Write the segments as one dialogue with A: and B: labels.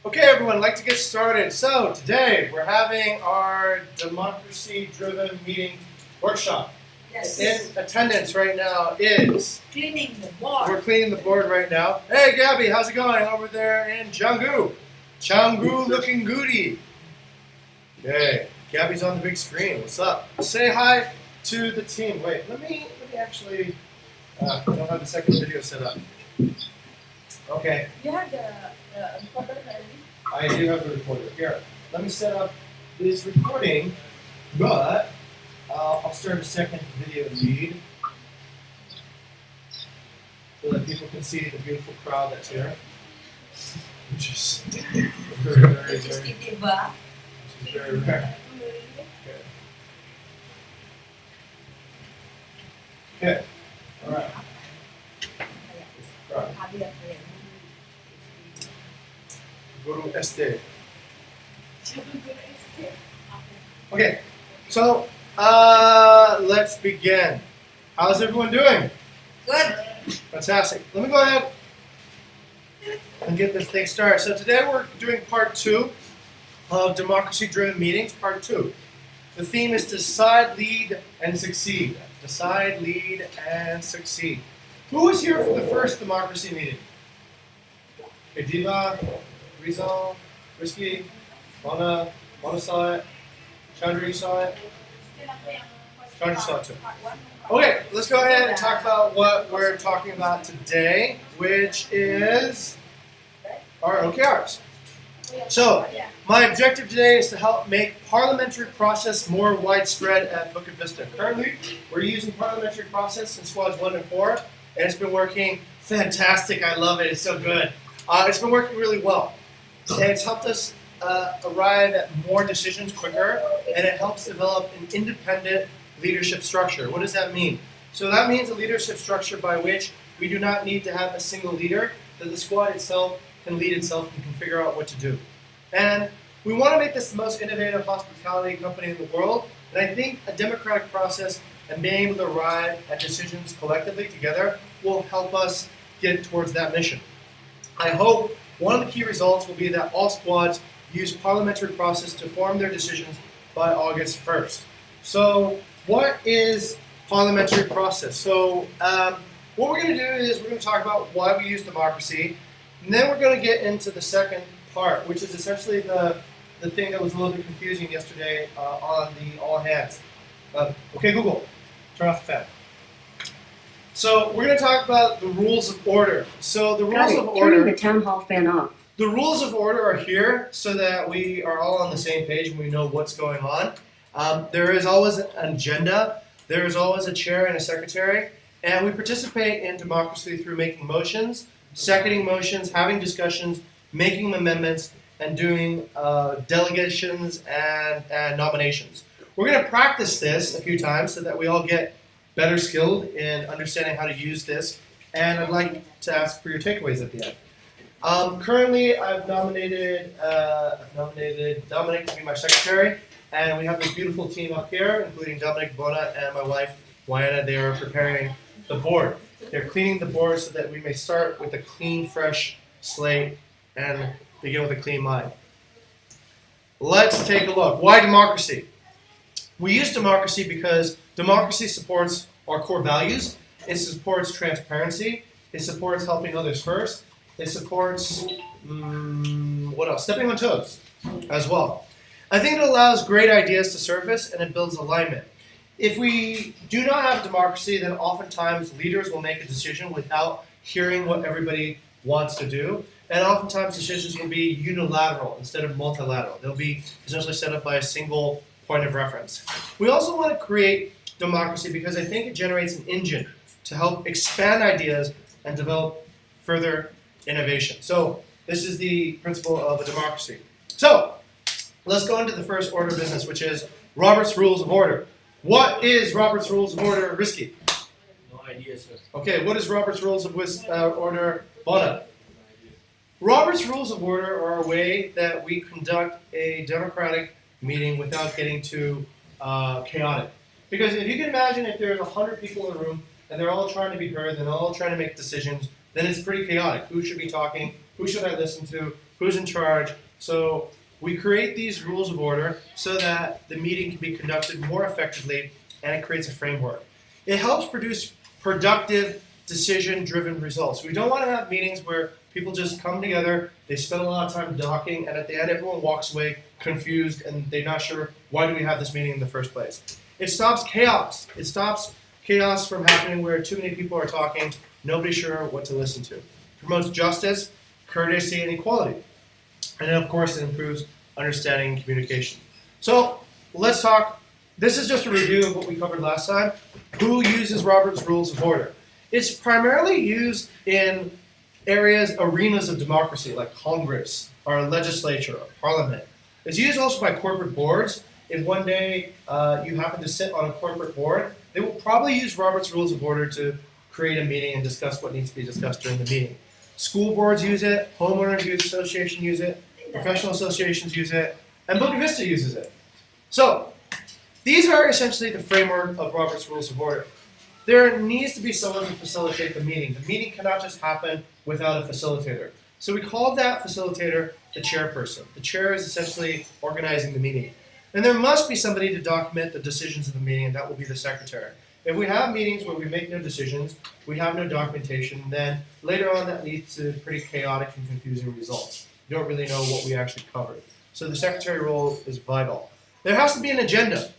A: Okay, everyone, I'd like to get started. So today we're having our democracy-driven meeting workshop.
B: Yes.
A: In attendance right now is
B: Cleaning the board.
A: we're cleaning the board right now. Hey, Gabby, how's it going over there in Canggu? Canggu looking goody. Okay, Gabby's on the big screen. What's up? Say hi to the team. Wait, let me actually. I don't have the second video set up. Okay.
B: You have the recorder already?
A: I do have the recorder. Here, let me set up this recording, but I'll start a second video feed so that people can see the beautiful crowd that's here. Which is very rare. Okay. All right. Guru Este. Okay, so let's begin. How's everyone doing?
B: Good.
A: Fantastic. Let me go ahead and get this thing started. So today we're doing part 2 of democracy-driven meetings, part 2. The theme is decide, lead, and succeed. Decide, lead, and succeed. Who was here for the first democracy meeting? Okay, Diva, Rizal, Risky, Mona saw it, Chandra, you saw it? Chandra saw it too. Okay, let's go ahead and talk about what we're talking about today, which is our OKRs. So, my objective today is to help make parliamentary process more widespread at Bukit Vista. Currently, we're using parliamentary process in squads 1 and 4, and it's been working fantastic. I love it. It's so good. It's been working really well. And it's helped us arrive at more decisions quicker, and it helps develop an independent leadership structure. What does that mean? So that means a leadership structure by which we do not need to have a single leader, that the squad itself can lead itself and can figure out what to do. And we want to make this the most innovative hospitality company in the world, and I think a democratic process and being able to arrive at decisions collectively together will help us get towards that mission. I hope one of the key results will be that all squads use parliamentary process to form their decisions by August 1st. So what is parliamentary process? So what we're going to do is we're going to talk about why we use democracy, and then we're going to get into the second part, which is essentially the thing that was a little bit confusing yesterday on the all hands. Okay, Google, turn off the fan. So we're going to talk about the rules of order. So the rules of order.
C: Turning the town hall fan off.
A: The rules of order are here so that we are all on the same page and we know what's going on. There is always an agenda. There is always a chair and a secretary. And we participate in democracy through making motions, seconding motions, having discussions, making amendments, and doing delegations and nominations. We're going to practice this a few times so that we all get better skilled in understanding how to use this. And I'd like to ask for your takeaways at the end. Currently, I've nominated Dominic to be my secretary, and we have this beautiful team up here, including Dominic Bona and my wife, Wayana. They are preparing the board. They're cleaning the board so that we may start with a clean, fresh slate and begin with a clean mind. Let's take a look. Why democracy? We use democracy because democracy supports our core values. It supports transparency. It supports helping others first. It supports, what else? Stepping on toes as well. I think it allows great ideas to surface and it builds alignment. If we do not have democracy, then oftentimes leaders will make a decision without hearing what everybody wants to do. And oftentimes decisions will be unilateral instead of multilateral. They'll be essentially set up by a single point of reference. We also want to create democracy because I think it generates an engine to help expand ideas and develop further innovation. So this is the principle of a democracy. So let's go into the first order of business, which is Robert's Rules of Order. What is Robert's Rules of Order, Risky?
D: No idea, sir.
A: Okay, what is Robert's Rules of Order, Bona? Robert's Rules of Order are a way that we conduct a democratic meeting without getting too chaotic. Because if you can imagine if there's 100 people in a room and they're all trying to be heard and they're all trying to make decisions, then it's pretty chaotic. Who should be talking? Who should I listen to? who's in charge. So we create these rules of order so that the meeting can be conducted more effectively, and it creates a framework. It helps produce productive, decision-driven results. We don't want to have meetings where people just come together, they spend a lot of time talking, and at the end everyone walks away confused and they're not sure why do we have this meeting in the first place. It stops chaos. It stops chaos from happening where too many people are talking, nobody's sure what to listen to. It promotes justice, courtesy, and equality. And then of course it improves understanding and communication. So let's talk. This is just a review of what we covered last time. Who uses Robert's Rules of Order? It's primarily used in arenas of democracy like Congress, our legislature, our parliament. It's used also by corporate boards. If one day you happen to sit on a corporate board, they will probably use Robert's Rules of Order to create a meeting and discuss what needs to be discussed during the meeting. School boards use it, homeowners association use it, professional associations use it, and Bukit Vista uses it. So, these are essentially the framework of Robert's Rules of Order. There needs to be someone to facilitate the meeting. The meeting cannot just happen without a facilitator. So we call that facilitator the chairperson. The chair is essentially organizing the meeting. And there must be somebody to document the decisions of the meeting, and that will be the secretary. If we have meetings where we make no decisions, we have no documentation, then later on that leads to pretty chaotic and confusing results. You don't really know what we actually covered. So the secretary role is vital. There has to be an agenda.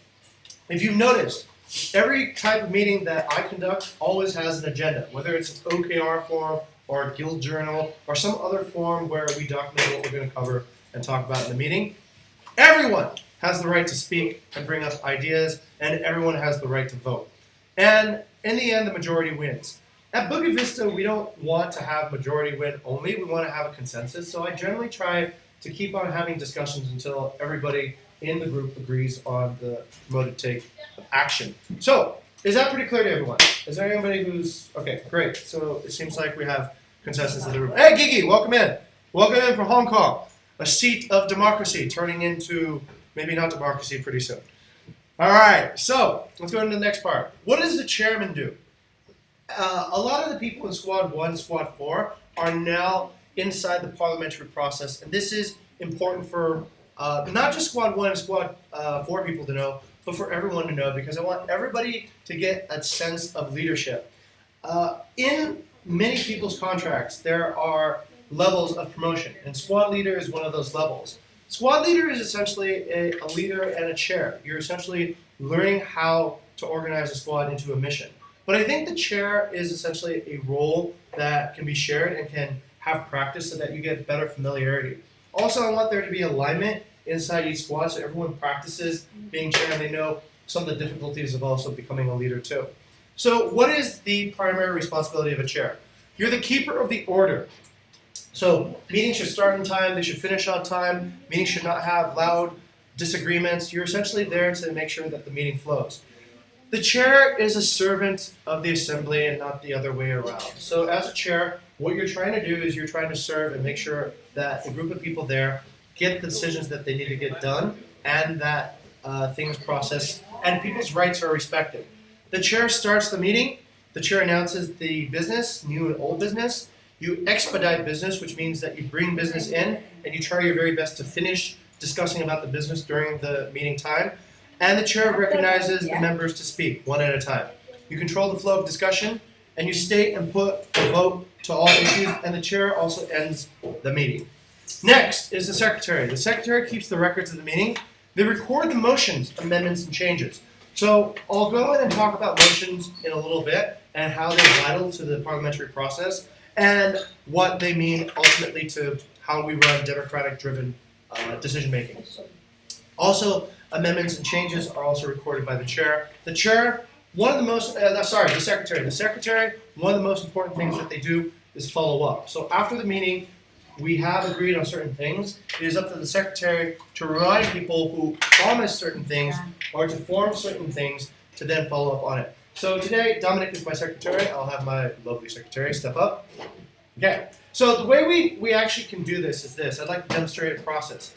A: If you've noticed, every type of meeting that I conduct always has an agenda, whether it's an OKR form or a guild journal or some other form where we document what we're going to cover and talk about in the meeting. Everyone has the right to speak and bring up ideas, and everyone has the right to vote. And in the end, the majority wins. At Bukit Vista, we don't want to have majority win only, we want to have a consensus, so I generally try to keep on having discussions until everybody in the group agrees on the promoted take of action. So, is that pretty clear to everyone? Is there anybody who's, okay, great. So it seems like we have consensus in the room. Hey Gigi, welcome in. Welcome in from Hong Kong. A seat of democracy turning into maybe not democracy pretty soon. All right, so let's go into the next part. What does the chairman do? A lot of the people in Squad 1, Squad 4 are now inside the parliamentary process, and this is important for not just Squad 1 and Squad 4 people to know, but for everyone to know, because I want everybody to get a sense of leadership. In many people's contracts, there are levels of promotion, and squad leader is one of those levels. Squad leader is essentially a leader and a chair. You're essentially learning how to organize a squad into a mission. But I think the chair is essentially a role that can be shared and can have practice so that you get better familiarity. Also, I want there to be alignment inside each squad so everyone practices being chair and they know some of the difficulties of also becoming a leader too. So what is the primary responsibility of a chair? You're the keeper of the order. So meetings should start on time, they should finish on time, meetings should not have loud disagreements. You're essentially there to make sure that the meeting flows. The chair is a servant of the assembly and not the other way around. So as a chair, what you're trying to do is you're trying to serve and make sure that the group of people there get the decisions that they need to get done and that things process and people's rights are respected. The chair starts the meeting. The chair announces the business, new and old business. You expedite business, which means that you bring business in and you try your very best to finish discussing about the business during the meeting time. And the chair recognizes the members to speak one at a time. You control the flow of discussion and you state and put a vote to all issues, and the chair also ends the meeting. Next is the secretary. The secretary keeps the records of the meeting. They record the motions, amendments, and changes. So I'll go in and talk about motions in a little bit and how they're vital to the parliamentary process and what they mean ultimately to how we run democratic-driven decision-making. Also, amendments and changes are also recorded by the chair. The chair, the secretary. The secretary, one of the most important things that they do is follow up. So after the meeting, we have agreed on certain things. It is up to the secretary to remind people who promised certain things or to form certain things to then follow up on it. So today, Dominic is my secretary. I'll have my lovely secretary step up. Okay, so the way we actually can do this is this. I'd like to demonstrate a process.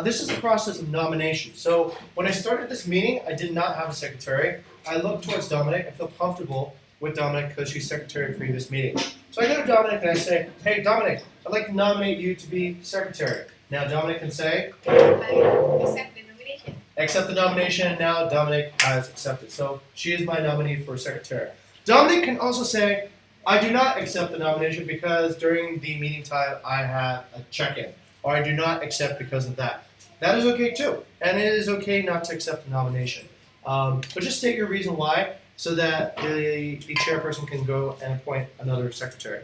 A: This is the process of nomination. So when I started this meeting, I did not have a secretary. I looked towards Dominic. I feel comfortable with Dominic because she's secretary for this meeting. So I go to Dominic and I say, hey Dominic, I'd like to nominate you to be secretary. Now Dominic can say,
C: I accept the nomination.
A: accept the nomination, and now Dominic has accepted. So she is my nominee for secretary. Dominic can also say, I do not accept the nomination because during the meeting time I had a check-in, or I do not accept because of that. That is okay too, and it is okay not to accept the nomination. But just state your reason why, so that the chairperson can go and appoint another secretary.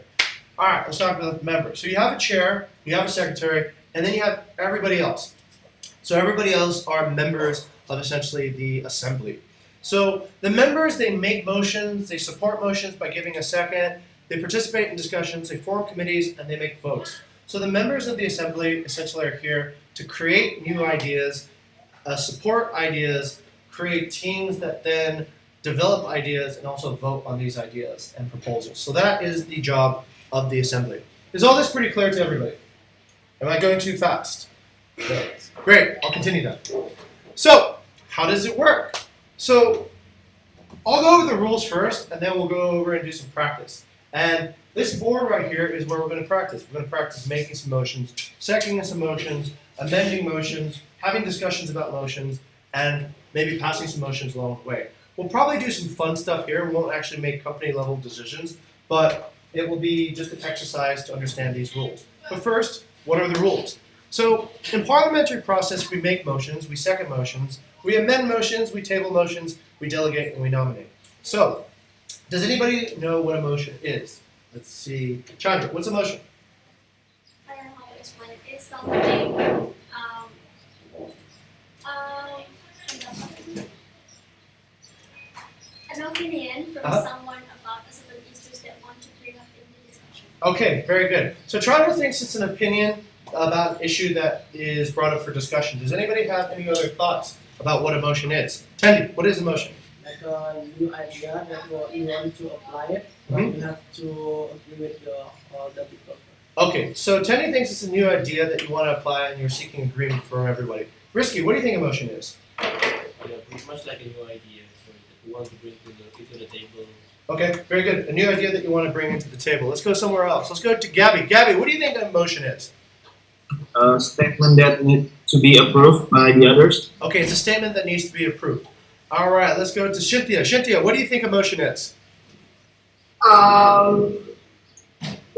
A: All right, let's talk about the members. So you have a chair, you have a secretary, and then you have everybody else. So everybody else are members of essentially the assembly. So the members, they make motions, they support motions by giving a second, they participate in discussions, they form committees, and they make votes. So the members of the assembly essentially are here to create new ideas, support ideas, create teams that then develop ideas and also vote on these ideas and proposals. So that is the job of the assembly. Is all this pretty clear to everybody? Am I going too fast? Great, I'll continue then. So, how does it work? So, I'll go over the rules first, and then we'll go over and do some practice. And this board right here is where we're going to practice. We're going to practice making some motions, seconding some motions, amending motions, having discussions about motions, and maybe passing some motions along the way. We'll probably do some fun stuff here. We won't actually make company level decisions, but it will be just an exercise to understand these rules. But first, what are the rules? So, in parliamentary process, we make motions, we second motions, we amend motions, we table motions, we delegate, and we nominate. So, does anybody know what a motion is? Let's see. Chandra, what's a motion?
D: I don't know how to explain it. It's something, an opinion from someone about a certain issues that want to bring up in the discussion.
A: Okay, very good. So Chandra thinks it's an opinion about an issue that is brought up for discussion. Does anybody have any other thoughts about what a motion is? Tendi, what is a motion?
E: Like a new idea that you want to apply it, but you have to agree with the people.
A: Okay, so Tendi thinks it's a new idea that you want to apply and you're seeking agreement from everybody. Risky, what do you think a motion is?
F: Yeah, pretty much like a new idea, so that you want to bring to the table.
A: Okay, very good. A new idea that you want to bring into the table. Let's go somewhere else. Let's go to Gabby. Gabby, what do you think a motion is?
G: A statement that needs to be approved by the others.
A: Okay, it's a statement that needs to be approved. All right, let's go to Cynthia. Cynthia, what do you think a motion is?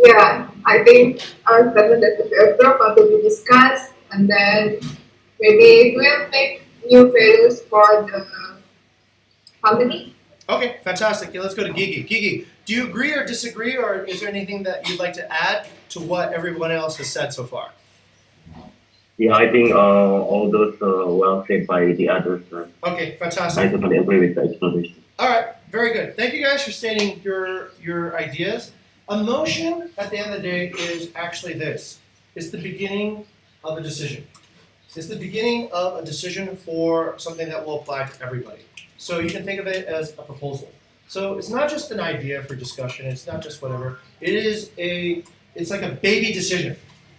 H: Yeah, I think our statement that to be approved or to be discussed, and then maybe we'll make new values for the company.
A: Okay, fantastic. Yeah, let's go to Gigi. Gigi, do you agree or disagree, or is there anything that you'd like to add to what everyone else has said so far?
G: Yeah, I think all those well said by the others.
A: Okay,
G: I
A: fantastic.
G: totally agree with the explanation.
A: All right, very good. Thank you guys for stating your ideas. A motion, at the end of the day, is actually this. It's the beginning of a decision. It's the beginning of a decision for something that will apply to everybody. So you can think of it as a proposal. So it's not just an idea for discussion. It's not just whatever. It's like a baby decision.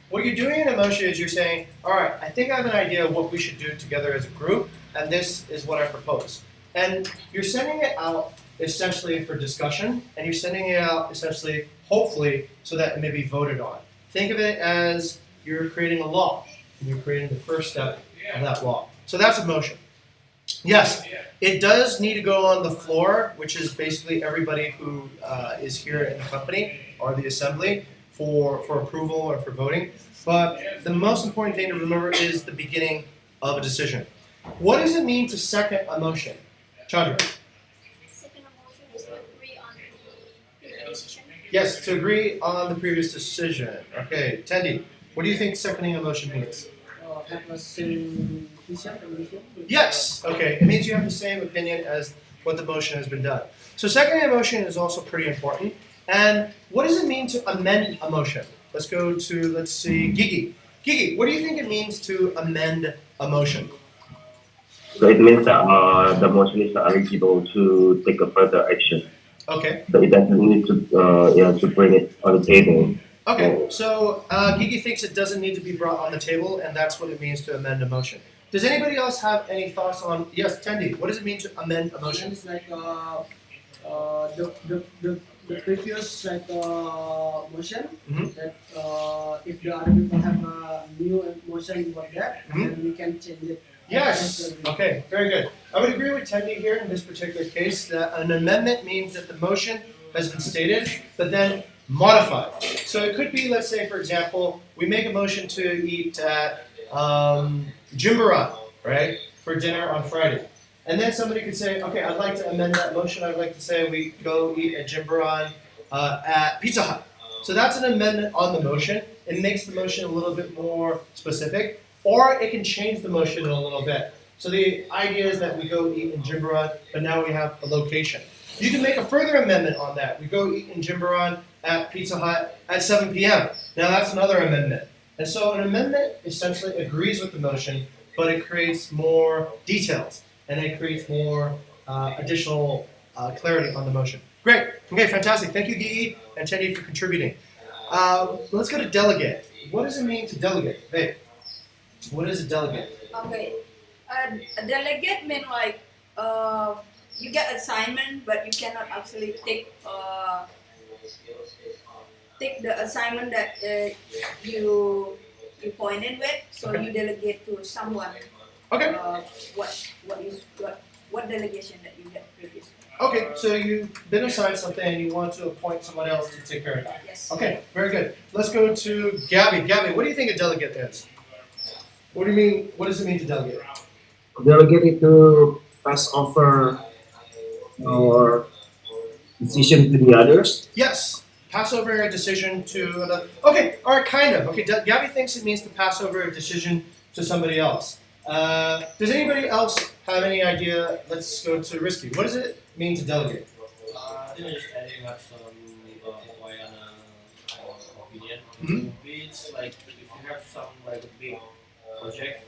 A: What you're doing in a motion is you're saying, all right, I think I have an idea of what we should do together as a group, and this is what I propose. And you're sending it out essentially for discussion, and you're sending it out essentially, hopefully, so that it may be voted on. Think of it as you're creating a law, and you're creating the first step of that law. So that's a motion. Yes, it does need to go on the floor, which is basically everybody who is here in the company or the assembly for approval or for voting. But the most important thing to remember is the beginning of a decision. What does it mean to second a motion? Chandra?
D: Second motion is to agree on the previous decision.
A: Yes, to agree on the previous decision. Okay, Tendi, what do you think seconding a motion means?
E: Have a same vision.
A: Yes, okay, it means you have the same opinion as what the motion has been done. So seconding a motion is also pretty important. And what does it mean to amend a motion? Let's go to, let's see, Gigi. Gigi, what do you think it means to amend a motion?
G: So it means that the motion is eligible to take a further action.
A: Okay.
G: So it doesn't need to bring it on the table.
A: Okay, so Gigi thinks it doesn't need to be brought on the table, and that's what it means to amend a motion. Does anybody else have any thoughts on, yes, Tendi, what does it mean to amend a motion?
E: It's like the previous motion
A: Mhm.
E: that if the other people have a new motion about that,
A: Mhm.
E: then we can change it.
A: Yes. Okay, very good. I would agree with Tendi here in this particular case that an amendment means that the motion has been stated, but then modified. So it could be, let's say, for example, we make a motion to eat at Jimbaran, right, for dinner on Friday. And then somebody could say, okay, I'd like to amend that motion. I'd like to say we go eat at Jimbaran at Pizza Hut. So that's an amendment on the motion. It makes the motion a little bit more specific. Or it can change the motion a little bit. So the idea is that we go eat in Jimbaran, but now we have a location. You can make a further amendment on that. We go eat in Jimbaran at Pizza Hut at 7 p.m. Now that's another amendment. And so an amendment essentially agrees with the motion, but it creates more details and it creates more additional clarity on the motion. Great. Okay, fantastic. Thank you, Gigi and Teddy, for contributing. Let's go to delegate. What does it mean to delegate? Hey. What is a delegate?
B: Okay. A delegate mean like you get assignment, but you cannot actually take the assignment that you pointed with. So
A: Okay.
B: you delegate to someone.
A: Okay.
B: What delegation that you get previously?
A: Okay, so you've been assigned something and you want to appoint someone else to take care of that.
B: Yes.
A: Okay, very good. Let's go to Gabby. Gabby, what do you think a delegate is? What do you mean? What does it mean to delegate?
I: Delegate it to pass over our decision to the others.
A: Yes. Pass over a decision to another. Okay, all right, kind of. Okay, Gabby thinks it means to pass over a decision to somebody else. Does anybody else have any idea? Let's go to Risky. What does it mean to delegate?
F: I think I just adding up some opinion.
A: Mhm.
F: It's like if you have some like a big project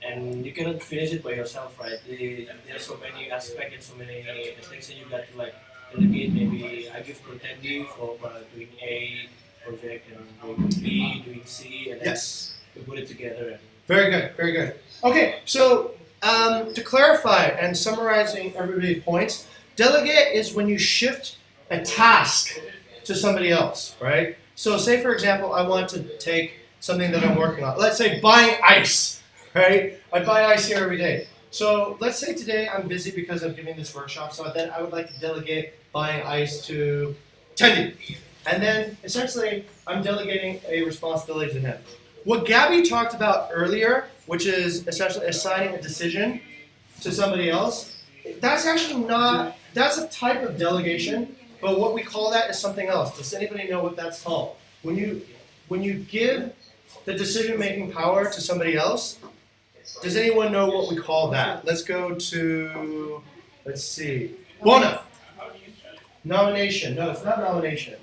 F: and you cannot finish it by yourself, right? There's so many aspects and so many things that you got to like delegate. Maybe I give to Tandy for doing A project and doing B, doing C, and then
A: Yes.
F: we put it together.
A: Very good, very good. Okay, so to clarify and summarizing everybody's points, delegate is when you shift a task to somebody else, right? So say for example, I want to take something that I'm working on. Let's say buying ice, right? I buy ice here every day. So let's say today I'm busy because I'm giving this workshop, so then I would like to delegate buying ice to Tendi. And then essentially I'm delegating a responsibility to him. What Gabby talked about earlier, which is essentially assigning a decision to somebody else, that's actually not, that's a type of delegation, but what we call that is something else. Does anybody know what that's called? When you give the decision-making power to somebody else, does anyone know what we call that? Let's go to, let's see, Bona. Nomination. No, it's not nomination.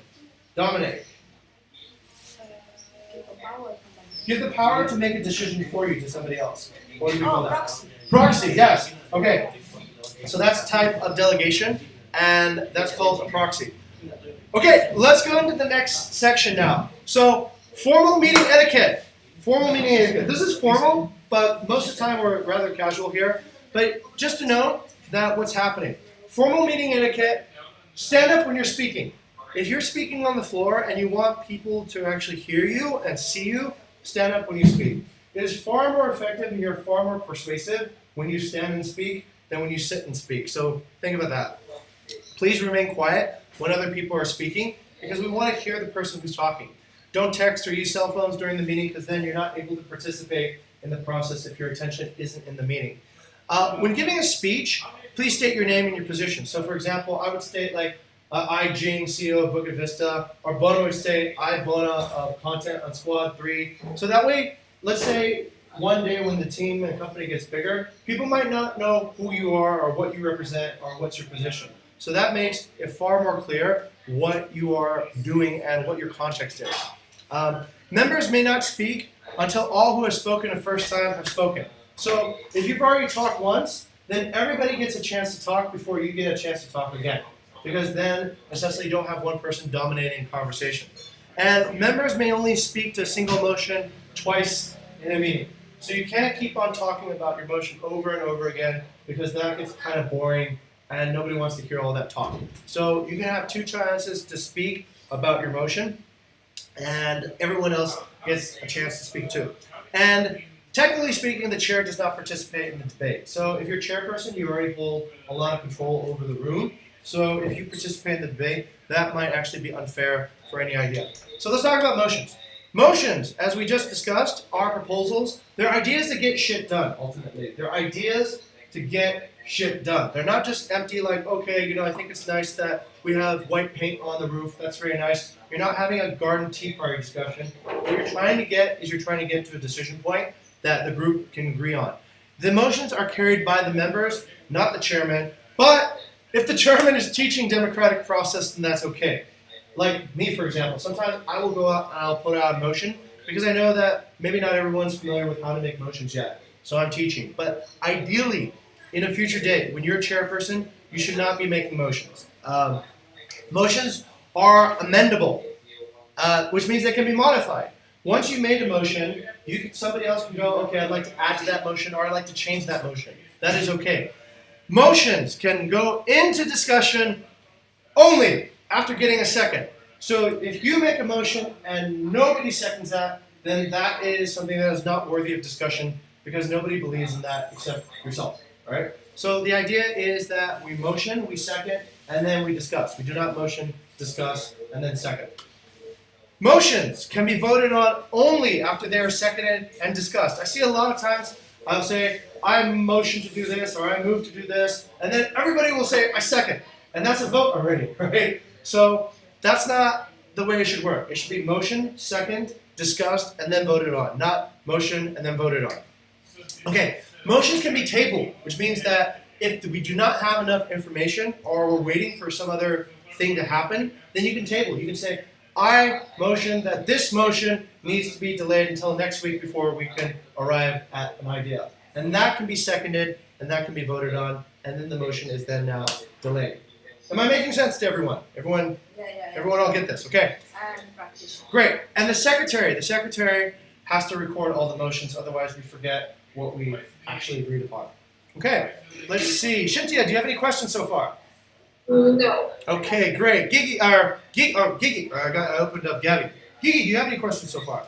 A: Dominate. Give the power to make a decision for you to somebody else. What do we call that?
B: Proxy.
A: Proxy, yes. Okay. So that's a type of delegation, and that's called a proxy. Okay, let's go into the next section now. So, formal meeting etiquette. Formal meeting etiquette. This is formal, but most of the time we're rather casual here. But just to know that what's happening. Formal meeting etiquette, stand up when you're speaking. If you're speaking on the floor and you want people to actually hear you and see you, stand up when you speak. It is far more effective and you're far more persuasive when you stand and speak than when you sit and speak. So think about that. Please remain quiet when other people are speaking because we want to hear the person who's talking. Don't text or use cell phones during the meeting because then you're not able to participate in the process if your attention isn't in the meeting. When giving a speech, please state your name and your position. So for example, I would state like, I, Jing, CEO of Bukit Vista, or Bona would state, I, Bona, of Content on Squad 3. So that way, let's say one day when the team and company gets bigger, people might not know who you are or what you represent or what's your position. So that makes it far more clear what you are doing and what your context is. Members may not speak until all who have spoken the first time have spoken. So if you've already talked once, then everybody gets a chance to talk before you get a chance to talk again. Because then, essentially, you don't have one person dominating conversation. And members may only speak to a single motion twice in a meeting. So you can't keep on talking about your motion over and over again because that gets kind of boring and nobody wants to hear all that talk. So you can have 2 chances to speak about your motion, and everyone else gets a chance to speak too. And technically speaking, the chair does not participate in the debate. So if you're chairperson, you already hold a lot of control over the room. So if you participate in the debate, that might actually be unfair for any idea. So let's talk about motions. Motions, as we just discussed, are proposals. They're ideas to get shit done, ultimately. They're ideas to get shit done. They're not just empty like, okay, you know, I think it's nice that we have white paint on the roof. That's very nice. You're not having a garden tea party discussion. What you're trying to get is you're trying to get to a decision point that the group can agree on. The motions are carried by the members, not the chairman. But if the chairman is teaching democratic process, then that's okay. Like me, for example, sometimes I will go out and I'll put out a motion because I know that maybe not everyone's familiar with how to make motions yet. So I'm teaching. But ideally, in a future date, when you're a chairperson, you should not be making motions. Motions are amendable, which means they can be modified. Once you made a motion, somebody else can go, okay, I'd like to add to that motion, or I'd like to change that motion. That is okay. Motions can go into discussion only after getting a second. So if you make a motion and nobody seconds that, then that is something that is not worthy of discussion because nobody believes in that except yourself. All right? So the idea is that we motion, we second, and then we discuss. We do not motion, discuss, and then second. Motions can be voted on only after they are seconded and discussed. I see a lot of times I'll say, I motion to do this, or I move to do this, and then everybody will say, I second. And that's a vote already, right? So that's not the way it should work. It should be motion, second, discussed, and then voted on, not motion and then voted on. Okay, motions can be tabled, which means that if we do not have enough information or we're waiting for some other thing to happen, then you can table. You can say, I motion that this motion needs to be delayed until next week before we can arrive at an idea. And that can be seconded, and that can be voted on, and then the motion is then now delayed. Am I making sense to everyone? Everyone all get this, okay? Great. And the secretary has to record all the motions, otherwise we forget what we actually agreed upon. Okay, let's see. Shintia, do you have any questions so far?
H: No.
A: Okay, great. Gigi, I opened up Gabby. Gigi, do you have any questions so far?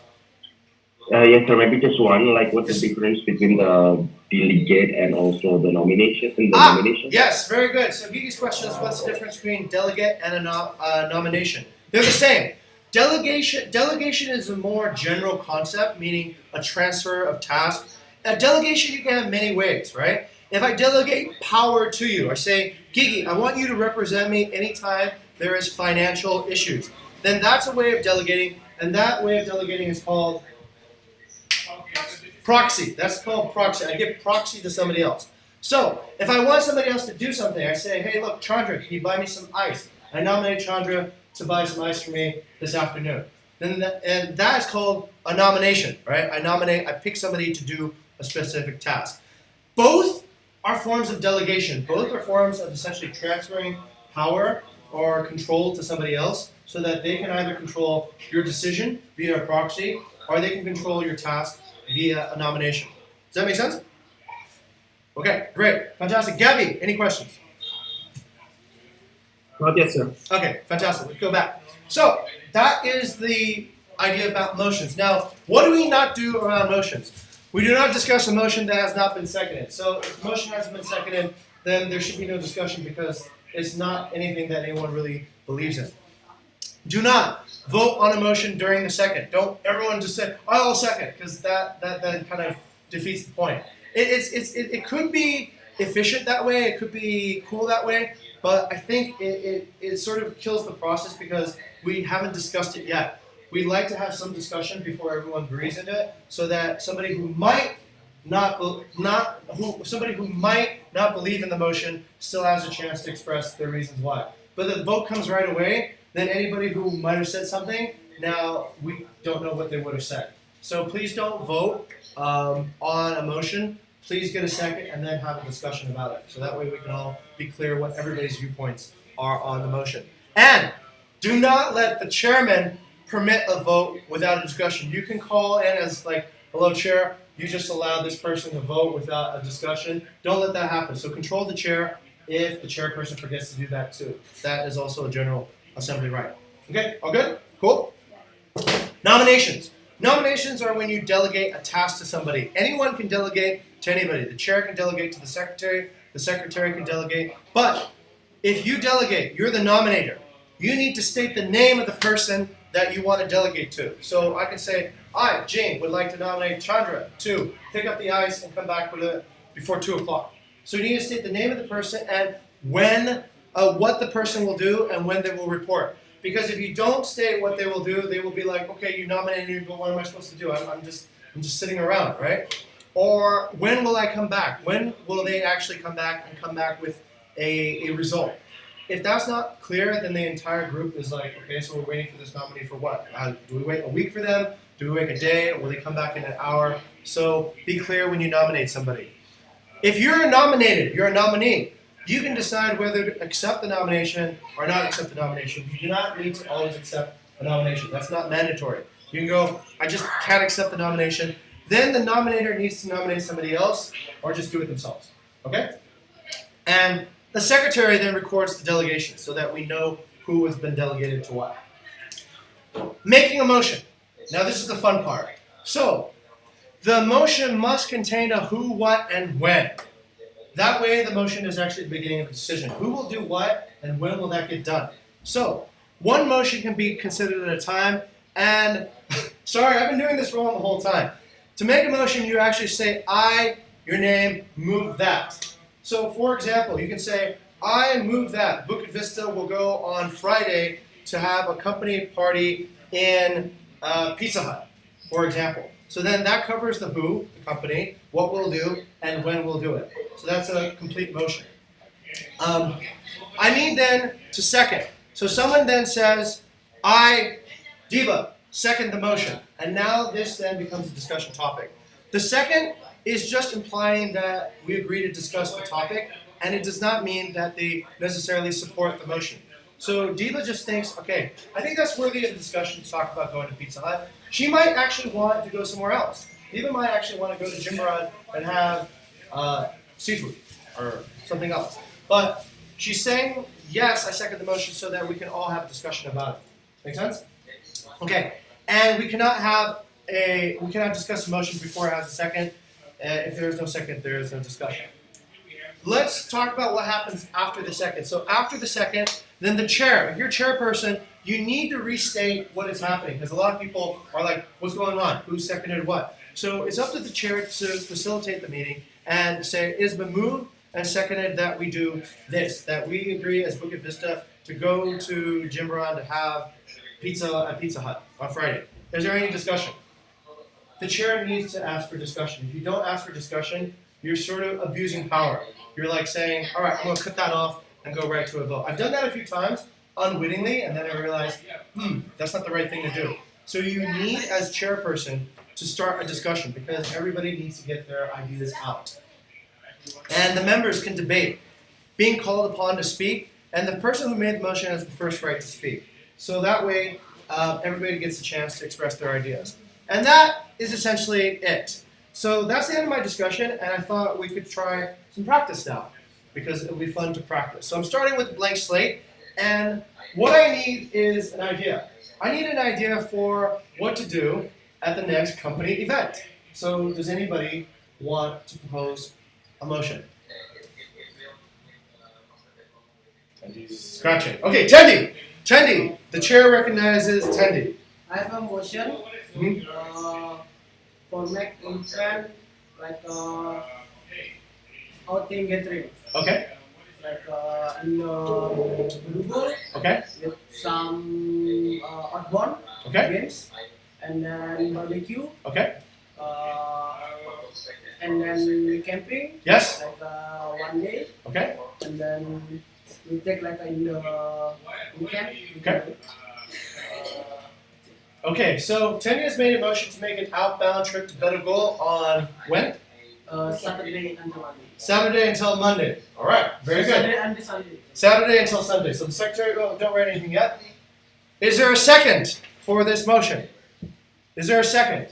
G: Yes, sir. Maybe just one. Like, what's the difference between the delegate and also the nomination?
A: Yes, very good. So Gigi's question is, what's the difference between delegate and a nomination? They're the same. Delegation is a more general concept, meaning a transfer of tasks. A delegation you can have many ways, right? If I delegate power to you, I say, Gigi, I want you to represent me anytime there is financial issues. Then that's a way of delegating, and that way of delegating is called proxy. That's called proxy. I give proxy to somebody else. So, if I want somebody else to do something, I say, hey, look, Chandra, can you buy me some ice? I nominate Chandra to buy some ice for me this afternoon. And that is called a nomination, right? I pick somebody to do a specific task. Both are forms of delegation. Both are forms of essentially transferring power or control to somebody else so that they can either control your decision via a proxy or they can control your task via a nomination. Does that make sense? Okay, great. Fantastic. Gabby, any questions?
I: Not yet, sir.
A: Okay, fantastic. Let's go back. So, that is the idea about motions. Now, what do we not do around motions? We do not discuss a motion that has not been seconded. So, if the motion hasn't been seconded, then there should be no discussion because it's not anything that anyone really believes in. Do not vote on a motion during the second. Don't everyone just say, oh, I'll second, because that kind of defeats the point. It could be efficient that way, it could be cool that way, but I think it sort of kills the process because we haven't discussed it yet. We'd like to have some discussion before everyone agrees into it, so that somebody who might not believe in the motion still has a chance to express their reasons why. But the vote comes right away, then anybody who might have said something, now we don't know what they would have said. So please don't vote on a motion. Please get a second and then have a discussion about it. So that way we can all be clear what everybody's viewpoints are on the motion. And do not let the chairman permit a vote without a discussion. You can call in as like, hello chair, you just allowed this person to vote without a discussion. Don't let that happen. So control the chair if the chairperson forgets to do that too. That is also a general assembly right. Okay, all good? Cool? Nominations. Nominations are when you delegate a task to somebody. Anyone can delegate to anybody. The chair can delegate to the secretary can delegate. But if you delegate, you're the nominator. You need to state the name of the person that you want to delegate to. So I can say, I, Jane, would like to nominate Chandra to pick up the ice and come back with it before 2 o'clock. So you need to state the name of the person and when, what the person will do and when they will report. Because if you don't state what they will do, they will be like, okay, you nominated me, but what am I supposed to do? I'm just sitting around, right? Or when will I come back? When will they actually come back and come back with a result? If that's not clear, then the entire group is like, okay, so we're waiting for this nominee for what? Do we wait a week for them? Do we wait a day? Or will they come back in an hour? So be clear when you nominate somebody. If you're nominated, you're a nominee, you can decide whether to accept the nomination or not accept the nomination. You do not need to always accept a nomination. That's not mandatory. You can go, I just can't accept the nomination. Then the nominator needs to nominate somebody else or just do it themselves. Okay? And the secretary then records the delegation so that we know who has been delegated to what. Making a motion. Now this is the fun part. So, the motion must contain a who, what, and when. That way the motion is actually the beginning of a decision. Who will do what and when will that get done? So, one motion can be considered at a time and, sorry, I've been doing this wrong the whole time. To make a motion, you actually say, I, your name, move that. So, for example, you can say, I move that Bukit Vista will go on Friday to have a company party in Pizza Hut, for example. So then that covers the who, the company, what we'll do, and when we'll do it. So that's a complete motion. I need then to second. So someone then says, I, Diva, second the motion. And now this then becomes a discussion topic. The second is just implying that we agree to discuss the topic, and it does not mean that they necessarily support the motion. So Diva just thinks, okay, I think that's worthy of discussion to talk about going to Pizza Hut. She might actually want to go somewhere else. Diva might actually want to go to Jimbaran and have seafood or something else. But she's saying, yes, I second the motion so that we can all have a discussion about it. Make sense? Okay. And we cannot discuss the motion before it has a second. If there is no second, there is no discussion. Let's talk about what happens after the second. So after the second, then the chair, if you're chairperson, you need to restate what is happening because a lot of people are like, what's going on? Who seconded what? So it's up to the chair to facilitate the meeting and say, it has been moved and seconded that we do this, that we agree as Bukit Vista to go to Jimbaran to have pizza at Pizza Hut on Friday. Is there any discussion? The chair needs to ask for discussion. If you don't ask for discussion, you're sort of abusing power. You're like saying, all right, I'm going to cut that off and go right to a vote. I've done that a few times unwittingly, and then I realized, that's not the right thing to do. So you need, as chairperson, to start a discussion because everybody needs to get their ideas out. And the members can debate, being called upon to speak, and the person who made the motion has the first right to speak. So that way, everybody gets a chance to express their ideas. And that is essentially it. So that's the end of my discussion, and I thought we could try some practice now, because it'll be fun to practice. So I'm starting with a blank slate, and what I need is an idea. I need an idea for what to do at the next company event. So does anybody want to propose a motion? Scratching. Okay, Tendi. Tendi. The chair recognizes Tendi.
E: I have a motion for make event like outing gathering.
A: Okay.
E: Like in Google
A: Okay.
E: with some outbound
A: Okay.
E: games and then barbecue
A: Okay.
E: and then camping
A: Yes.
E: like 1 day
A: Okay.
E: and then we take like in the weekend.
A: Okay. Okay, so Tendi has made a motion to make an outbound trip to Bedugul on when?
E: Saturday and Monday.
A: Saturday until Monday. All right, very good.
E: Saturday and Sunday.
A: Saturday until Sunday. So the secretary, don't write anything yet. Is there a second for this motion? Is there a second?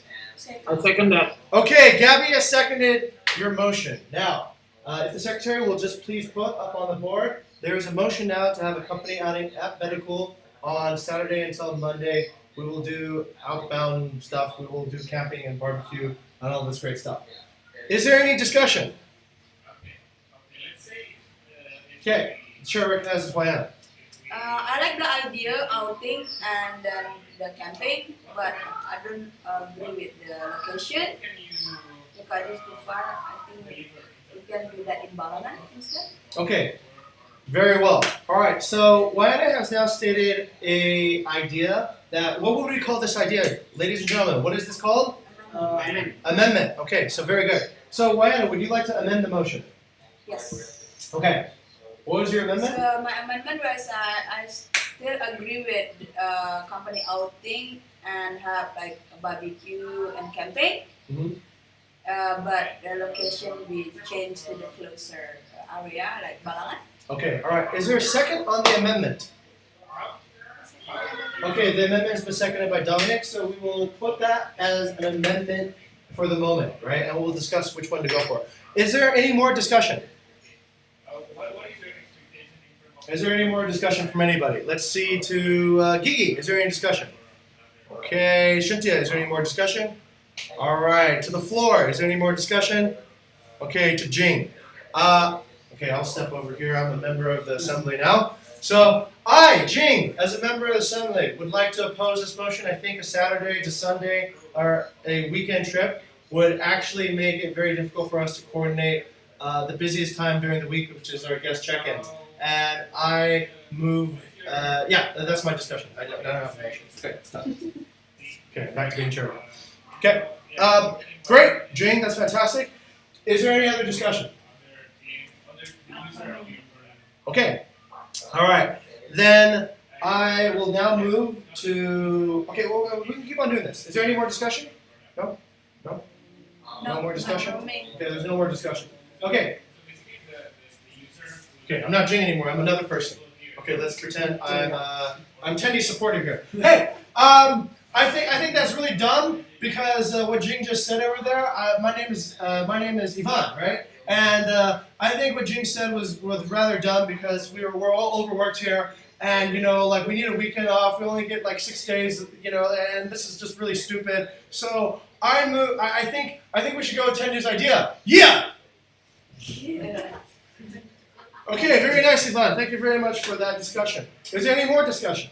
I: I second that.
A: Okay, Gabby has seconded your motion. Now, If the secretary will just please put up on the board, there is a motion now to have a company outing at Medical on Saturday until Monday. We will do outbound stuff. We will do camping and barbecue and all this great stuff. Is there any discussion? Okay, sure recognizes Wayana.
B: I like the idea outing and the camping, but I don't agree with the location because it's too far. I think we can do that in Balangan instead.
A: Okay, very well. All right, so Wayana has now stated a idea that, what would we call this idea, ladies and gentlemen? What is this called? Amendment. Okay, so very good. So Wayana, would you like to amend the motion?
B: Yes.
A: Okay. What was your amendment?
B: So my amendment was I still agree with company outing and have like a barbecue and camping.
A: Mhm.
B: But the location we changed to the closer area like Balangan.
A: Okay, all right. Is there a second on the amendment? Okay, the amendment has been seconded by Dominic, so we will put that as an amendment for the moment, right? And we'll discuss which one to go for. Is there any more discussion? Is there any more discussion from anybody? Let's see to Gigi. Is there any discussion? Okay, Shintia, is there any more discussion? All right, to the floor. Is there any more discussion? Okay, to Jing. Okay, I'll step over here. I'm a member of the assembly now. So I, Jing, as a member of the assembly, would like to oppose this motion. I think a Saturday to Sunday or a weekend trip would actually make it very difficult for us to coordinate the busiest time during the week, which is our guest check-ins. And I move, yeah, that's my discussion. I don't have a motion. Okay, done. Okay, back to being chairman. Okay, great, Jing, that's fantastic. Is there any other discussion? Okay, all right. Then I will now move to, okay, well, we can keep on doing this. Is there any more discussion? No? No? No more discussion? Okay, there's no more discussion. Okay. Okay, I'm not Jing anymore. I'm another person. Okay, let's pretend I'm Tendy supporting here. Hey, I think that's really dumb because what Jing just said over there. My name is Ivan, right? And I think what Jing said was rather dumb because we're all overworked here, and like we need a weekend off. We only get like 6 days, and this is just really stupid. So I think we should go with Tendy's idea. Yeah. Okay, very nice, Ivan. Thank you very much for that discussion. Is there any more discussion?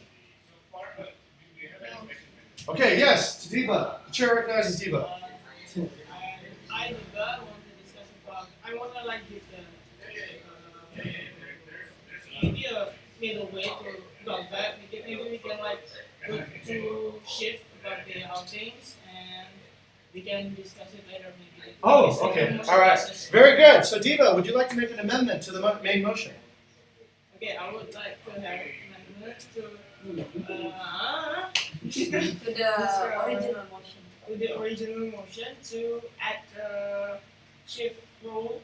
A: Okay, yes, to Diva. The chair recognizes Diva.
E: I want to discuss about. I want to give the idea middle way to go back. Maybe we can look to shift about the outings and we can discuss it later. Maybe.
A: Oh, okay. All right. Very good. So, Diva, would you like to make an amendment to the main motion?
E: Okay, I would like to have an amendment to
B: To the original motion.
E: to the original motion to add the shift rule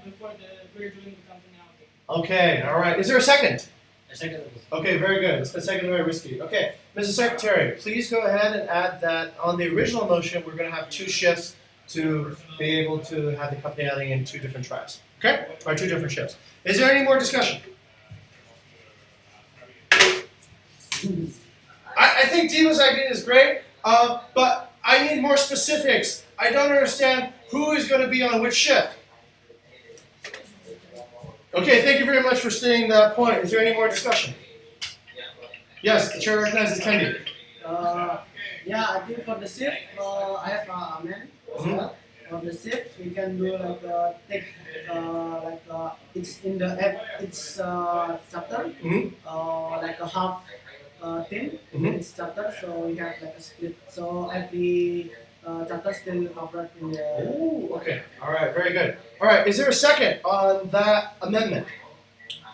E: before we're doing the company outing.
A: Okay. All right. Is there a second?
F: A second.
A: Okay. Very good. It's been seconded by Risky. Okay, Mrs. Secretary, please go ahead and add that on the original motion. We're going to have 2 shifts to be able to have the company outing in 2 different tribes. Okay, or 2 different shifts. Is there any more discussion? I think Diva's idea is great, but I need more specifics. I don't understand who is going to be on which shift. Okay, thank you very much for stating that point. Is there any more discussion? Yes, the chair recognizes Tendy.
E: Yeah, I think for the shift, I have an amendment as well. For the shift, we can do it's in it's chapter, like a half team in each chapter, so we have like a split. So every chapter still covered in the.
A: Ooh, okay. All right, very good. All right, is there a second on that amendment?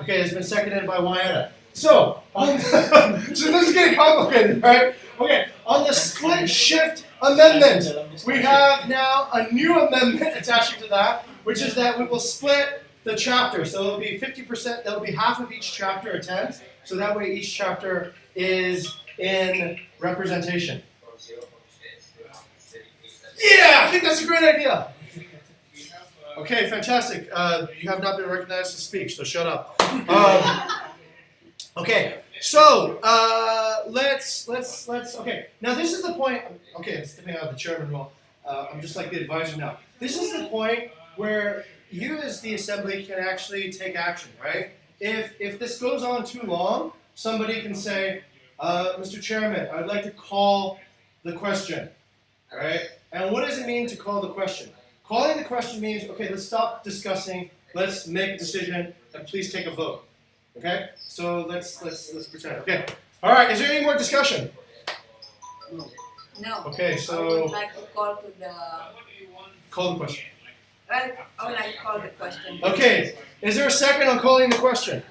A: Okay, it's been seconded by Wayana. So, so this is getting complicated, right? Okay, on the split shift amendment, we have now a new amendment attaching to that, which is that we will split the chapter. So it'll be 50%, that'll be half of each chapter attends, so that way each chapter is in representation. Yeah, I think that's a great idea. Okay, fantastic. You have not been recognized to speak, so shut up. Okay, so let's. Okay, now this is the point. Okay, I'm stepping out of the chairman role. I'm just like the advisor now. This is the point where you, as the assembly, can actually take action, right? If this goes on too long, somebody can say, Mr. Chairman, I'd like to call the question, all right? And what does it mean to call the question? Calling the question means, okay, let's stop discussing, let's make a decision, and please take a vote. Okay? So let's pretend. Okay. All right, is there any more discussion?
B: No.
A: Okay,
B: I
A: so
B: would like to call to the.
A: call the question.
B: I would like to call the question.
A: Okay, is there a second on calling the question?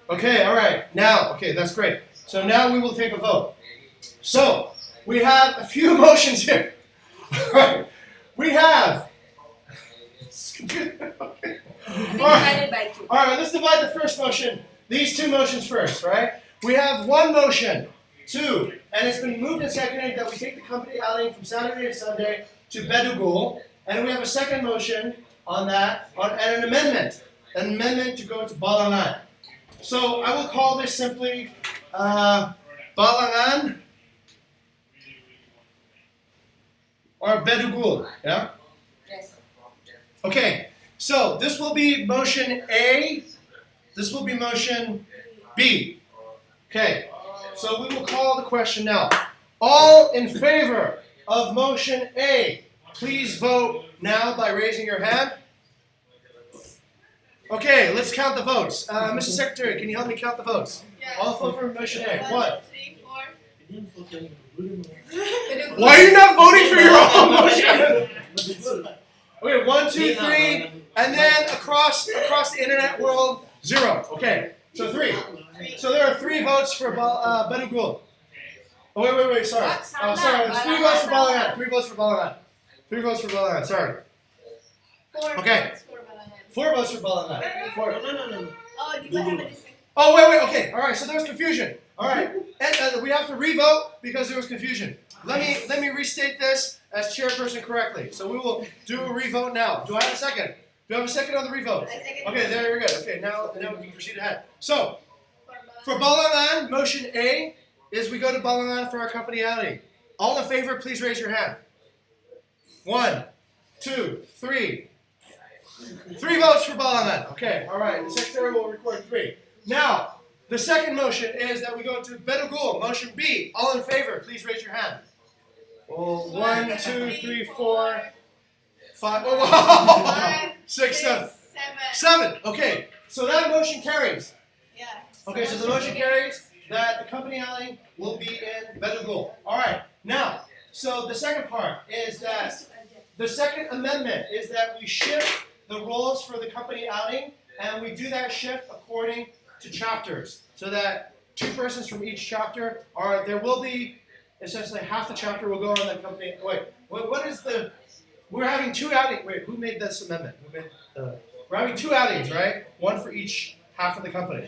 A: Okay, all right. Now, okay, that's great. So now we will take a vote. So we have a few motions here. All right. We have. Okay.
B: Divided by 2.
A: All right, let's divide the first motion. These two motions first, right? We have one motion, 2, and it's been moved and seconded that we take the company outing from Saturday to Sunday to Bedugul, and we have a second motion on that, and an amendment to go to Balangan. So I will call this simply Balangan or Bedugul, yeah?
B: Yes.
A: Okay, so this will be motion A, this will be motion B. Okay, so we will call the question now. All in favor of motion A, please vote now by raising your hand. Okay, let's count the votes. Mr. Secretary, can you help me count the votes? All vote for motion A. 1.
C: 3, 4.
A: Why are you not voting for your own motion? Okay, 1, 2, 3, and then across the internet world, 0. Okay, so 3. So there are 3 votes for Bedugul. Oh wait, sorry. Oh, sorry. There's 3 votes for Balangan. 3 votes for Balangan. 3 votes for Balangan. Sorry.
C: 4
A: Okay.
C: votes for Balangan.
A: 4 votes for Balangan. 4.
F: No.
C: Oh, did you have a discussion?
A: Oh wait. Okay. All right. So there was confusion. All right. And we have to revote because there was confusion. Let me restate this as chairperson correctly. So we will do a revote now. Do I have a second? Do I have a second on the revote?
C: I second.
A: Okay. There we go. Okay. Now we can proceed ahead. So
C: For
A: for Balangan, motion A is we go to Balangan for our company outing. All in favor, please raise your hand. 1, 2, 3. 3 votes for Balangan. Okay, all right. The secretary will record 3. Now, the second motion is that we go to Bedugul, motion B. All in favor, please raise your hand. Well, 1, 2, 3, 4, 5. Oh, wow.
C: 5,
A: 6, 7.
C: 7.
A: 7. Okay, so that motion carries.
C: Yeah.
A: Okay, so the motion carries that the company outing will be in Bedugul. All right, now, so the second part is that the second amendment is that we shift the roles for the company outing, and we do that shift according to chapters, so that 2 persons from each chapter are. There will be essentially half the chapter will go on the company. Wait, what is the? We're having 2 outings. Wait, who made this amendment? We're having 2 outings, right? 1 for each half of the company.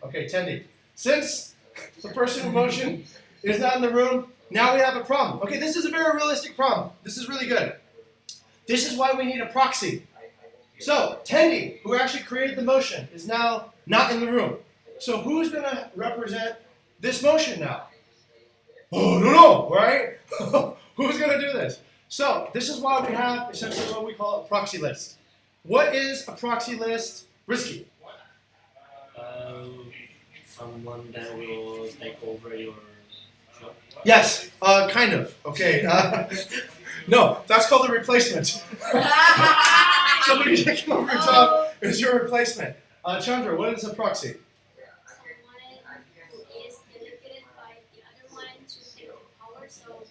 A: Okay, Tendi. Since the person in motion is not in the room, now we have a problem. Okay, this is a very realistic problem. This is really good. This is why we need a proxy. So, Tendi, who actually created the motion, is now not in the room. So who's going to represent this motion now? Oh, no, right? Who's going to do this? So, this is why we have essentially what we call a proxy list. What is a proxy list? Risky.
F: Someone that will take over your job.
A: Yes, kind of. Okay. No, that's called a replacement. Somebody taking over your job is your replacement. Chandra, what is a proxy?
D: Someone who is delegated by the other one to take the power. So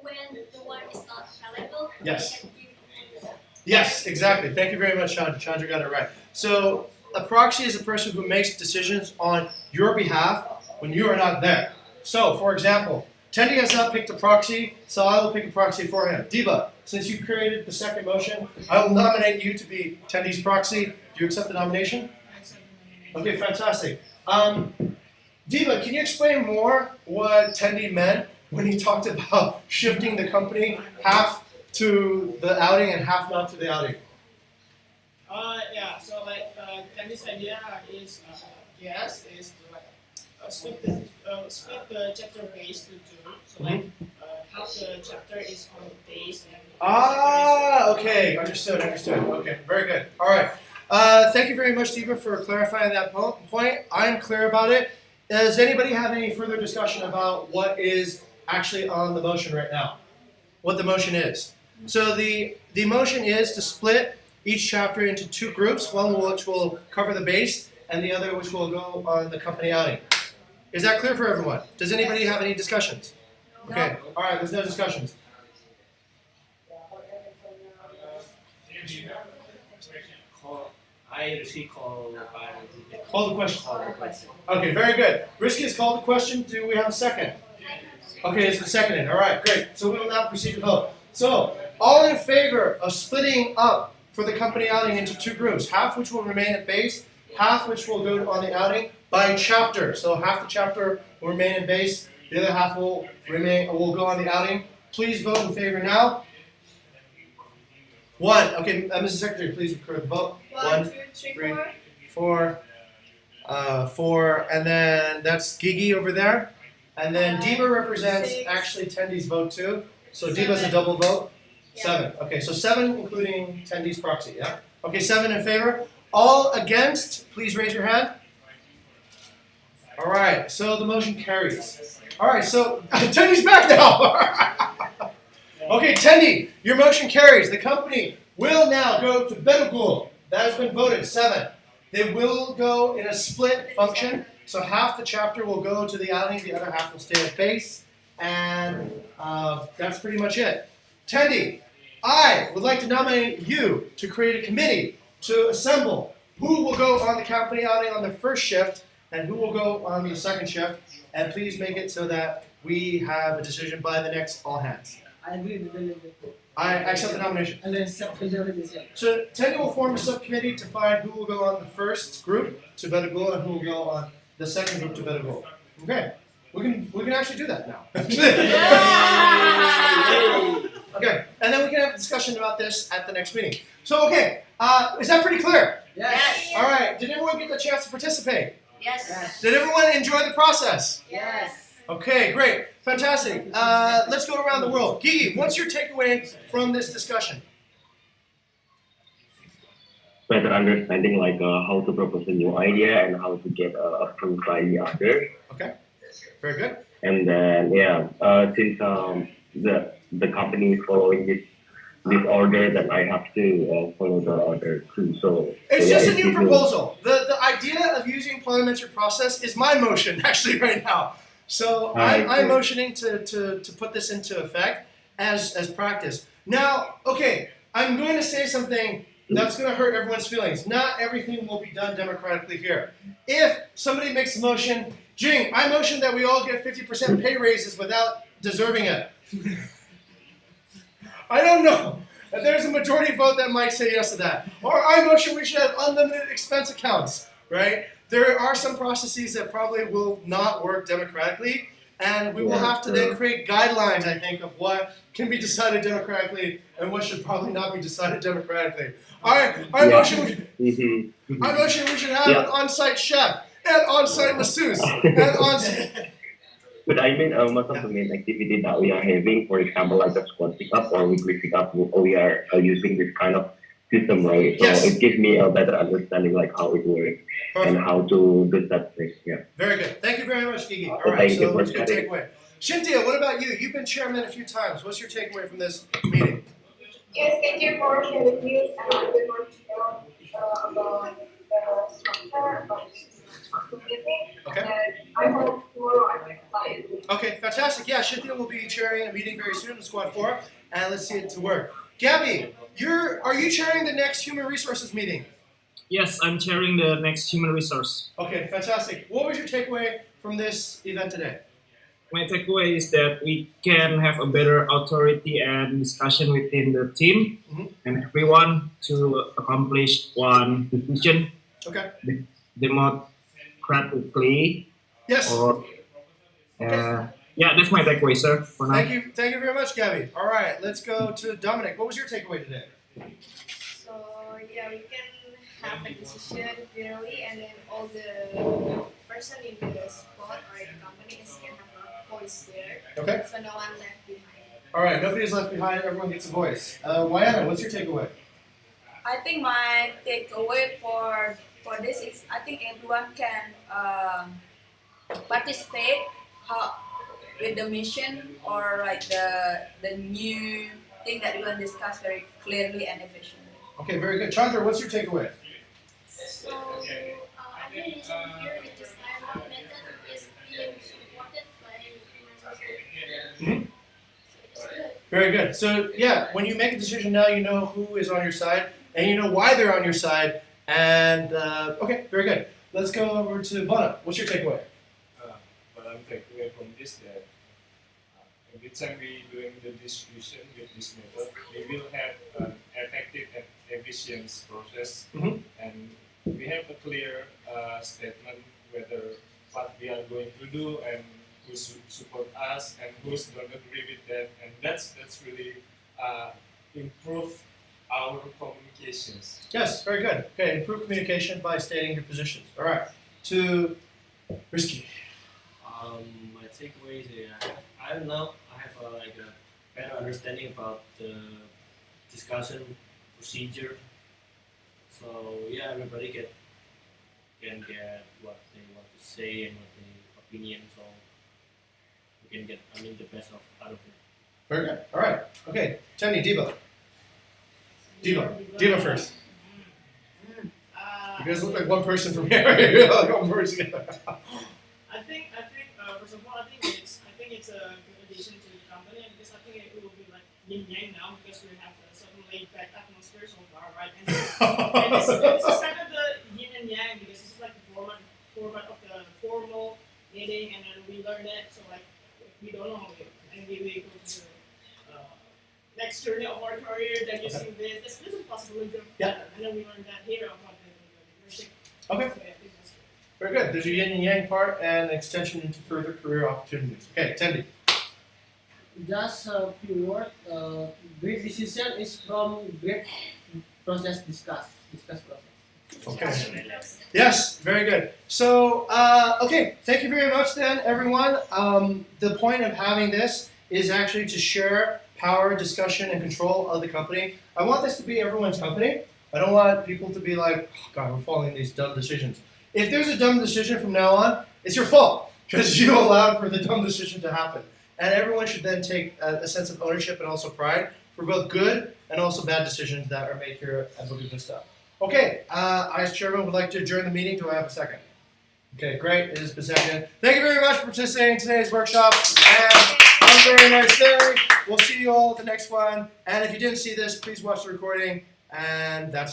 D: when the one is not available,
A: Yes.
D: they can give the
A: Yes, exactly. Thank you very much, Chandra. Chandra got it right. So a proxy is a person who makes decisions on your behalf when you are not there. So, for example, Tendi has not picked a proxy, so I will pick a proxy for him. Diva, since you created the second motion, I will nominate you to be Tendi's proxy. Do you accept the nomination? Okay, fantastic. Diva, can you explain more what Tendi meant when he talked about shifting the company half to the outing and half not to the outing?
J: Yeah. So like, Candy's idea is yes is to like split the chapter base to two. So like half the chapter is on the base and
A: Okay, understood. Okay, very good. All right. Thank you very much, Deepa, for clarifying that point. I'm clear about it. Does anybody have any further discussion about what is actually on the motion right now? What the motion is? So the motion is to split each chapter into two groups, one which will cover the base and the other which will go on the company outing. Is that clear for everyone? Does anybody have any discussions? Okay, all right, there's no discussions.
F: I receive call by
A: Call the question.
F: call the question.
A: Okay, very good. Risky has called the question. Do we have a second? Okay, it's been seconded. All right, great. So we will now proceed to vote. So, all in favor of splitting up for the company outing into two groups, half which will remain at base, half which will go on the outing by chapter. So half the chapter will remain in base, the other half will go on the outing. Please vote in favor now. 1. Okay, Mrs. Secretary, please record the vote.
C: 1, 2, 3,
A: 3,
C: 4.
A: 4, and then that's Gigi over there. And then Deepa represents
C: 6.
A: actually Tendi's vote too. So Deepa's a double vote.
C: Yeah.
A: 7. Okay, so 7 including Tendi's proxy, yeah? Okay, 7 in favor. All against, please raise your hand. All right, so the motion carries. All right, so Tendi's back now. Okay, Tendi, your motion carries. The company will now go to Bedugul. That has been voted, 7. They will go in a split function. So half the chapter will go to the outing, the other half will stay at base. And that's pretty much it. Tendi, I would like to nominate you to create a committee to assemble who will go on the company outing on the first shift and who will go on the second shift. And please make it so that we have a decision by the next all hands.
E: I agree with the
A: I accept the nomination.
E: and then accept the delegation.
A: So Tendi will form a subcommittee to find who will go on the first group to Bedugul and who will go on the second group to Bedugul. Okay, we can actually do that now. Okay, and then we can have a discussion about this at the next meeting. So okay, is that pretty clear?
E: Yes.
A: All right. Did everyone get the chance to participate?
B: Yes.
A: Did everyone enjoy the process?
E: Yes.
A: Okay, great, fantastic. Let's go around the world. Gigi, what's your takeaway from this discussion?
G: Better understanding like how to propose a new idea and how to get approved by the other.
A: Okay, very good.
G: And then since the company is following this order, then I have to follow the order too. So
A: It's
G: yeah,
A: just a
G: it
A: new
G: gives me-
A: proposal. The idea of using parliamentary process is my motion actually right now. So I'm motioning to put this into effect as practice. Now, okay, I'm going to say something that's going to hurt everyone's feelings. Not everything will be done democratically here. If somebody makes a motion, Jing, I motion that we all get 50% pay raises without deserving it. I don't know. There's a majority vote that might say yes to that. Or I motion we should have unlimited expense accounts, right? There are some processes that probably will not work democratically, and we will have to then create guidelines, I think, of what can be decided democratically and what should probably not be decided democratically. I motion we should have an on-site chef and on-site masseuse and on-site.
G: But I mean, most of the main activity that we are having, for example, like a squad pickup or weekly pickup, we are using this kind of system, right? So
A: Yes.
G: it gives me a better understanding, like how it works and
A: Perfect.
G: how to do that thing. Yeah.
A: Very good. Thank you very much, Gigi. All
G: Well,
A: right,
G: thank you
A: so
G: for
A: what's your
G: sharing.
A: takeaway? Cynthia, what about you? You've been chairman a few times. What's your takeaway from this meeting?
H: Yes, thank you for sharing this and a bit more detail about the structure of the meeting.
A: Okay.
H: And I hope tomorrow I can apply it.
A: Okay, fantastic. Yeah, Cynthia will be chairing a meeting very soon in Squad 4, and let's see it to work. Gabby, are you chairing the next human resources meeting?
K: Yes, I'm chairing the next human resource.
A: Okay, fantastic. What was your takeaway from this event today?
K: My takeaway is that we can have a better authority and discussion within the team
A: Mhm.
K: and everyone to accomplish one decision
A: Okay.
K: democratically.
A: Yes.
K: Or, yeah, that's my takeaway, sir. For now.
A: Thank you very much, Gabby. All right, let's go to Dominic. What was your takeaway today?
C: So yeah, we can have a decision clearly, and then all the person in the spot or in the company can have a voice there.
A: Okay.
C: So no one left behind.
A: All right. Nobody's left behind. Everyone gets a voice. Wayana, what's your takeaway?
B: I think my takeaway for this is I think everyone can participate with the mission or like the new thing that we're going to discuss very clearly and efficiently.
A: Okay. Very good. Chandra, what's your takeaway?
D: So, administration here is just dialogue method is being supported by human resources. So it's good.
A: Very good. So yeah, when you make a decision now, you know who is on your side and you know why they're on your side. And okay, very good. Let's go over to Bona. What's your takeaway?
L: But I'm taking away from this that every time we doing the distribution with this method, we will have an effective and efficient process, and we have a clear statement whether what we are going to do and who support us and who's don't agree with that, and that's really improve our communications.
A: Yes, very good. Okay, improve communication by stating your positions. All right, to Risky.
F: My takeaway is I don't know. I have a better understanding about the discussion procedure. So yeah, everybody can get what they want to say and what their opinion. So we can get the best out of it.
A: Very good. All right. Okay, Tony, Diva. Diva first. You guys look like one person from here. Like one person.
J: I think first of all, I think it's a good addition to the company, and because I think it will be like yin yang now because we have a certain laid back atmosphere so far, right? And this is kind of the yin and yang because this is like the format of the formal meeting, and then we learn it. So like we don't know, and we go to the next journey of our career. Then using this is possible to
A: Yeah.
J: and then we learn that here about the leadership.
A: Okay.
J: So, yeah, I think that's good.
A: Very good. There's a yin and yang part and an extension into further career opportunities. Okay, Tendi.
E: Just a few words. Great decision is from great process discuss process.
A: Okay. Yes, very good. So, okay, thank you very much then, everyone. The point of having this is actually to share power, discussion, and control of the company. I want this to be everyone's company. I don't want people to be like, oh God, we're following these dumb decisions. If there's a dumb decision from now on, it's your fault because you allowed for the dumb decision to happen. And everyone should then take a sense of ownership and also pride for both good and also bad decisions that are made here at Bukit Vista. Okay, I as chairman would like to adjourn the meeting. Do I have a second? Okay, great. It has been seconded. Thank you very much for participating in today's workshop. And have a very nice day. We'll see you all at the next one. And if you didn't see this, please watch the recording. And that's